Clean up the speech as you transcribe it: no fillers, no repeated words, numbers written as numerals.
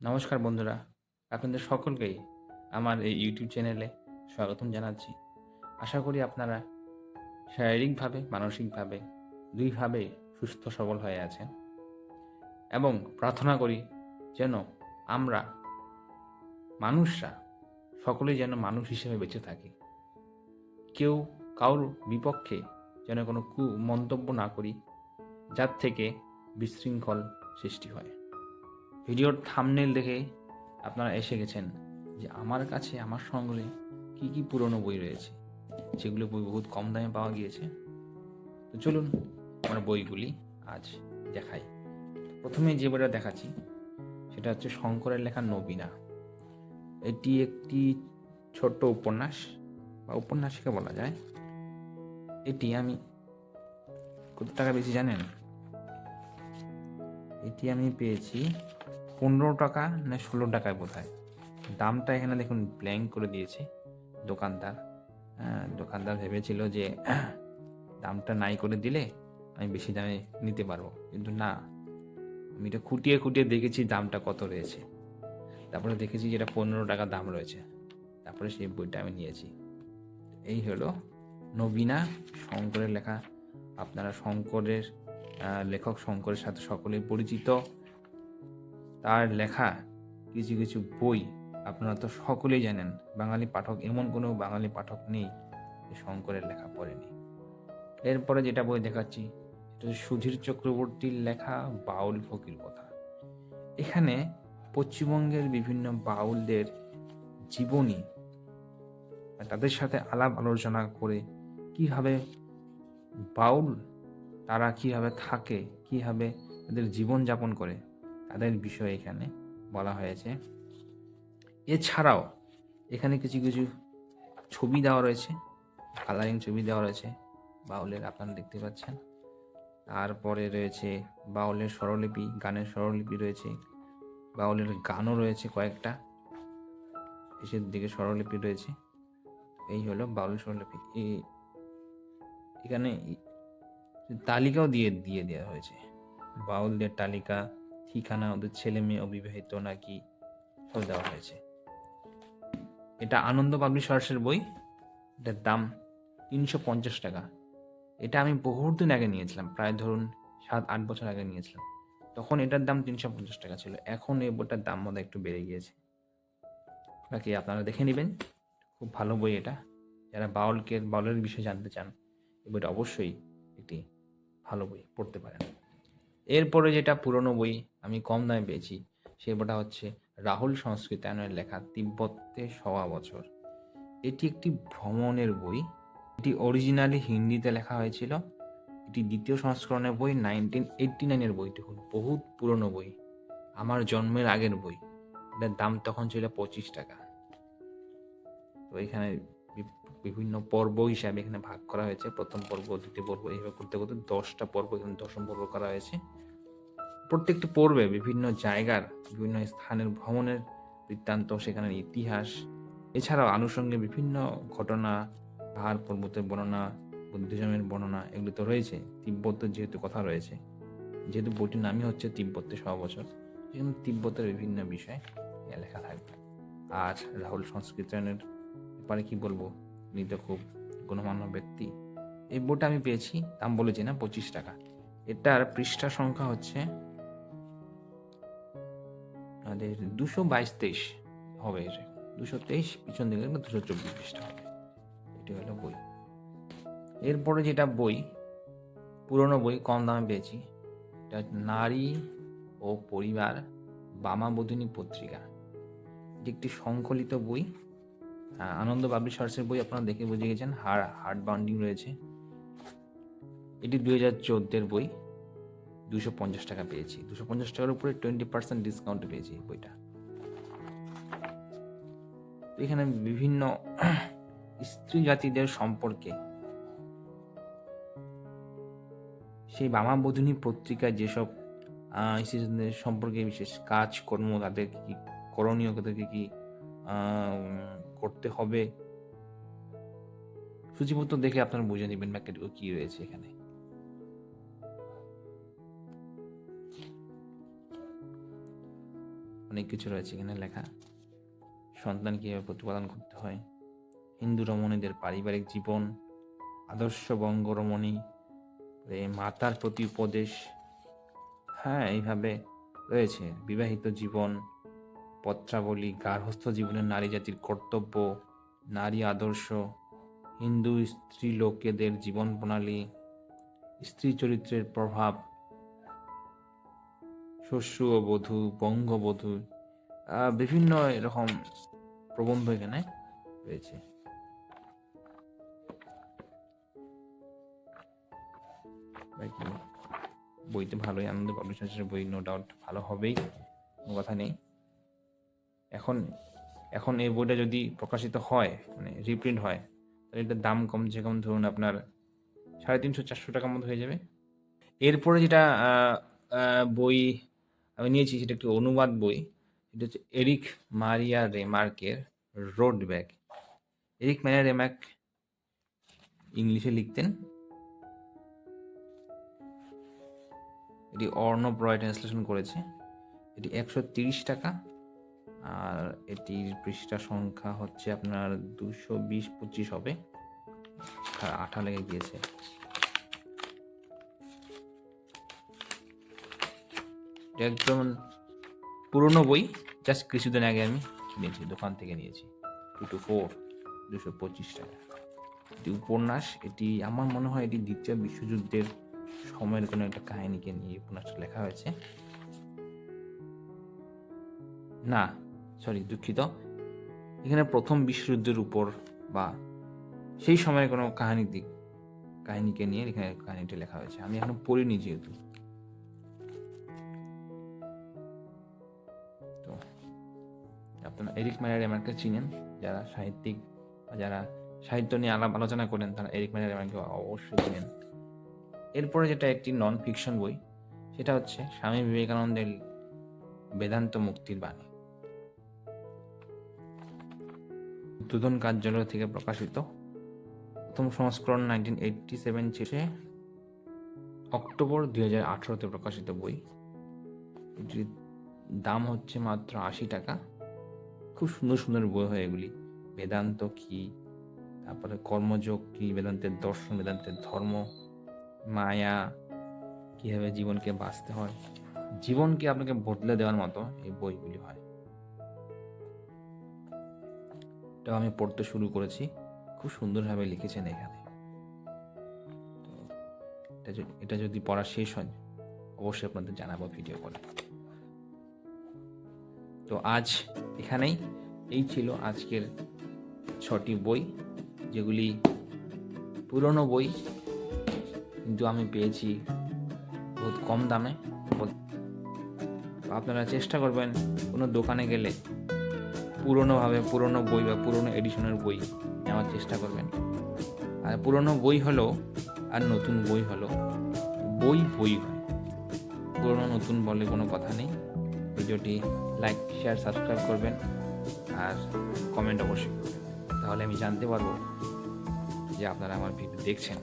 নমস্কার বন্ধুরা, আপনাদের সকলকেই আমার এই ইউটিউব চ্যানেলে স্বাগতম জানাচ্ছি। আশা করি আপনারা শারীরিকভাবে, মানসিকভাবে ২ ভাবেই সুস্থ সবল হয়ে আছেন এবং প্রার্থনা করি যেন আমরা মানুষরা সকলেই যেন মানুষ হিসেবে বেঁচে থাকি। কেউ কারোর বিপক্ষে যেন কোনো কুমন্তব্য না করি, যার থেকে বিশৃঙ্খল সৃষ্টি হয়। ভিডিওর থাম্বনেইল দেখে আপনারা এসে গেছেন যে আমার কাছে আমার সংগ্রহে কী পুরনো বই রয়েছে, যেগুলো বই বহুত কম দামে পাওয়া গিয়েছে। তো চলুন আমরা বইগুলি আজ দেখাই। প্রথমে যে বইটা দেখাচ্ছি সেটা হচ্ছে শঙ্করের লেখা নবীনা। এটি একটি ছোট্ট উপন্যাস বা উপন্যাসিকা বলা যায়। এটি আমি কত টাকা বেশি জানেন? এটি আমি পেয়েছি ১৫ টাকা না ১৬ টাকায় বোধহয়। দামটা এখানে দেখুন ব্ল্যাঙ্ক করে দিয়েছে দোকানদার। দোকানদার ভেবেছিল যে দামটা নাই করে দিলে আমি বেশি দামে নিতে পারবো, কিন্তু না, আমি এটা খুঁটিয়ে খুঁটিয়ে দেখেছি দামটা কত রয়েছে। তারপরে দেখেছি যেটা ১৫ টাকা দাম রয়েছে, তারপরে সেই বইটা আমি নিয়েছি। এই হলো নবীনা, শঙ্করের লেখা। আপনারা শঙ্করের লেখক শঙ্করের সাথে সকলেই পরিচিত। তার লেখা কিছু কিছু বই আপনারা তো সকলেই জানেন। বাঙালি পাঠক, এমন কোনো বাঙালি পাঠক নেই যে শঙ্করের লেখা পড়েনি। এরপরে যেটা বই দেখাচ্ছি সেটা হচ্ছে সুধীর চক্রবর্তীর লেখা বাউল ফকির কথা। এখানে পশ্চিমবঙ্গের বিভিন্ন বাউলদের জীবনী, তাদের সাথে আলাপ আলোচনা করে কিভাবে বাউল তারা কিভাবে থাকে, কিভাবে তাদের জীবনযাপন করে, তাদের বিষয়ে এখানে বলা হয়েছে। এছাড়াও এখানে কিছু কিছু ছবি দেওয়া রয়েছে, কালারিং ছবি দেওয়া রয়েছে বাউলের, আপনারা দেখতে পাচ্ছেন। তারপরে রয়েছে বাউলের স্বরলিপি, গানের স্বরলিপি রয়েছে, বাউলের গানও রয়েছে কয়েকটা, শেষের দিকে স্বরলিপি রয়েছে। এই হলো বাউলের স্বরলিপি। এখানে তালিকাও দিয়ে দিয়ে দেওয়া হয়েছে, বাউলদের তালিকা, ঠিকানা, ওদের ছেলে মেয়ে অবিবাহিত নাকি, সব দেওয়া হয়েছে। এটা আনন্দ পাবলিশার্সের বই। এটার দাম ৩৫০ টাকা। এটা আমি বহুদিন আগে নিয়েছিলাম, প্রায় ধরুন ৭-৮ বছর আগে নিয়েছিলাম। তখন এটার দাম ৩৫০ টাকা ছিল। এখন এই বইটার দাম বোধহয় একটু বেড়ে গিয়েছে। বাকি আপনারা দেখে নেবেন, খুব ভালো বই এটা। যারা বাউলের বিষয়ে জানতে চান, এই বইটা অবশ্যই একটি ভালো বই, পড়তে পারেন। এরপরে যেটা পুরনো বই আমি কম দামে পেয়েছি, সেই বইটা হচ্ছে রাহুল সংস্কৃতায়নের লেখা 'তিব্বতে ১০০ বছর'। এটি একটি ভ্রমণের বই। এটি অরিজিনালি হিন্দিতে লেখা হয়েছিল। এটি দ্বিতীয় সংস্করণের বই, 1989 এর বই। দেখুন, বহুত পুরনো বই, আমার জন্মের আগের বই। এটার দাম তখন ছিল ২৫ টাকা। তো এখানে বিভিন্ন পর্ব হিসাবে এখানে ভাগ করা হয়েছে। প্রথম পর্ব, দ্বিতীয় পর্ব, এইভাবে করতে করতে ১০টা পর্ব, এখানে ১০ম পর্ব করা হয়েছে। প্রত্যেকটি পর্বে বিভিন্ন জায়গার, বিভিন্ন স্থানের ভ্রমণের বৃত্তান্ত, সেখানের ইতিহাস, এছাড়াও আনুষঙ্গিক বিভিন্ন ঘটনা, পাহাড় পর্বতের বর্ণনা, বুদ্ধিজমের বর্ণনা, এগুলো তো রয়েছে। তিব্বতের যেহেতু কথা রয়েছে, যেহেতু বইটির নামই হচ্ছে 'তিব্বতে ১০০ বছর', সেখানে তিব্বতের বিভিন্ন বিষয় লেখা থাকবে। আর রাহুল সংস্কৃতায়নের ব্যাপারে কি বলবো, উনি তো খুব গণ্যমান্য ব্যক্তি। এই বইটা আমি পেয়েছি, দাম বলেছি না, ২৫ টাকা। এটার পৃষ্ঠা সংখ্যা হচ্ছে আমাদের ২২২-২৩ হবে। ২২৩, পিছন দিকে ২২৪ পৃষ্ঠা হবে। এটি হলো বই। এরপরে যেটা বই, পুরনো বই কম দামে পেয়েছি, এটা নারী ও পরিবার বামাবোধিনী পত্রিকা। এটি একটি সংকলিত বই। আনন্দ পাবলিশার্সের বই, আপনারা দেখে বুঝে গেছেন, হার্ড বাউন্ডিং রয়েছে। এটি ২০১৪ বই, ২৫০ টাকা পেয়েছি। ২৫০ টাকার উপরে 20% ডিসকাউন্টে পেয়েছি এই বইটা। এখানে বিভিন্ন স্ত্রী জাতিদের সম্পর্কে, সেই বামাবোধিনী পত্রিকায় যেসব স্ত্রীদের সম্পর্কে বিশেষ কাজকর্ম, তাদের কি করণীয়, তাদেরকে কি করতে হবে, সূচিপত্র দেখে আপনারা বুঝে নেবেন ব্যাখ্যাটুকু কি রয়েছে এখানে। অনেক কিছু রয়েছে এখানে লেখা। সন্তান কীভাবে প্রতিপালন করতে হয়, হিন্দু রমণীদের পারিবারিক জীবন, আদর্শ বঙ্গ রমণী, মাতার প্রতি উপদেশ, হ্যাঁ এইভাবে রয়েছে। বিবাহিত জীবন, পত্রাবলী, গার্হস্থ্য জীবনের নারী জাতির কর্তব্য, নারী আদর্শ, হিন্দু স্ত্রী লোকেদের জীবন প্রণালী, স্ত্রী চরিত্রের প্রভাব, শ্বশ্রুবধূ, বঙ্গবধূ, বিভিন্ন এরকম প্রবন্ধ এখানে রয়েছে। বাকি বইতে ভালোই, আনন্দ পাবলিশার্সের বই নো ডাউট ভালো হবেই, কোনো কথা নেই। এখন এই বইটা যদি প্রকাশিত হয়, মানে রিপ্রিন্ট হয়, তাহলে এটার দাম কমসে কম ধরুন আপনার 350-400 টাকার মতো হয়ে যাবে। এরপরে যেটা বই আমি নিয়েছি সেটা একটি অনুবাদ বই। এটা হচ্ছে এরিক মারিয়া রেমার্কের road back. Erich Maria Remarque ইংলিশে লিখতেন। এটি অর্ণব রয় ট্রান্সলেশন করেছে। এটি 130 টাকা, আর এটির পৃষ্ঠা সংখ্যা হচ্ছে আপনার 220-25 হবে, আর 8 লেগে গিয়েছে। একদম পুরনো বই, জাস্ট কিছুদিন আগে আমি কিনেছি, দোকান থেকে নিয়েছি। 2-4 225 টাকা। এটি উপন্যাস। এটি আমার মনে হয় এটি দ্বিতীয় বিশ্বযুদ্ধের সময়ের কোনো একটা কাহিনীকে নিয়ে উপন্যাসটা লেখা হয়েছে। না সরি, দুঃখিত, এখানে প্রথম বিশ্বযুদ্ধের উপর বা সেই সময়ের কোনো কাহিনীকে নিয়ে এখানে কাহিনীটা লেখা হয়েছে। আমি এখনো পড়িনি যেহেতু। তো আপনারা এরিক মারিয়া রেমার্কে চিনেন, যারা সাহিত্যিক বা যারা সাহিত্য নিয়ে আলোচনা করেন তারা এরিক মারিয়া রেমার্কে অবশ্যই চিনেন। এরপরে যেটা একটি নন ফিকশন বই, সেটা হচ্ছে স্বামী বিবেকানন্দের বেদান্ত মুক্তির বাণী। উদ্বোধন কার্যালয় থেকে প্রকাশিত, প্রথম সংস্করণ 1987 ছিল, অক্টোবর 2018-তে প্রকাশিত বই। এটির দাম হচ্ছে মাত্র 80 টাকা। খুব সুন্দর সুন্দর বই হয় এগুলি। বেদান্ত কি, তারপরে কর্মযোগ কি, বেদান্তের দর্শন, বেদান্তের ধর্ম, মায়া, কিভাবে জীবনকে বাঁচতে হয়, জীবনকে আপনাকে বদলে দেওয়ার মতো এই বইগুলি হয়। এটা আমি পড়তে শুরু করেছি, খুব সুন্দরভাবে লিখেছেন এখানে। তো এটা যদি পড়া শেষ হয় অবশ্যই আপনাদের জানাবো ভিডিও করে। তো আজ এখানেই, এই ছিল আজকের 6টি বই, যেগুলি পুরনো বই, কিন্তু আমি পেয়েছি বহুত কম দামে। আপনারা চেষ্টা করবেন কোনো দোকানে গেলে পুরনো বই বা পুরনো এডিশনের বই নেওয়ার চেষ্টা করবেন। আর পুরনো বই হলো আর নতুন বই হলো, বই হয়, পুরনো নতুন বলে কোনো কথা নেই। ভিডিওটি লাইক, শেয়ার, সাবস্ক্রাইব করবেন আর কমেন্ট অবশ্যই করবেন, তাহলে আমি জানতে পারবো যে আপনারা আমার ভিডিও দেখছেন।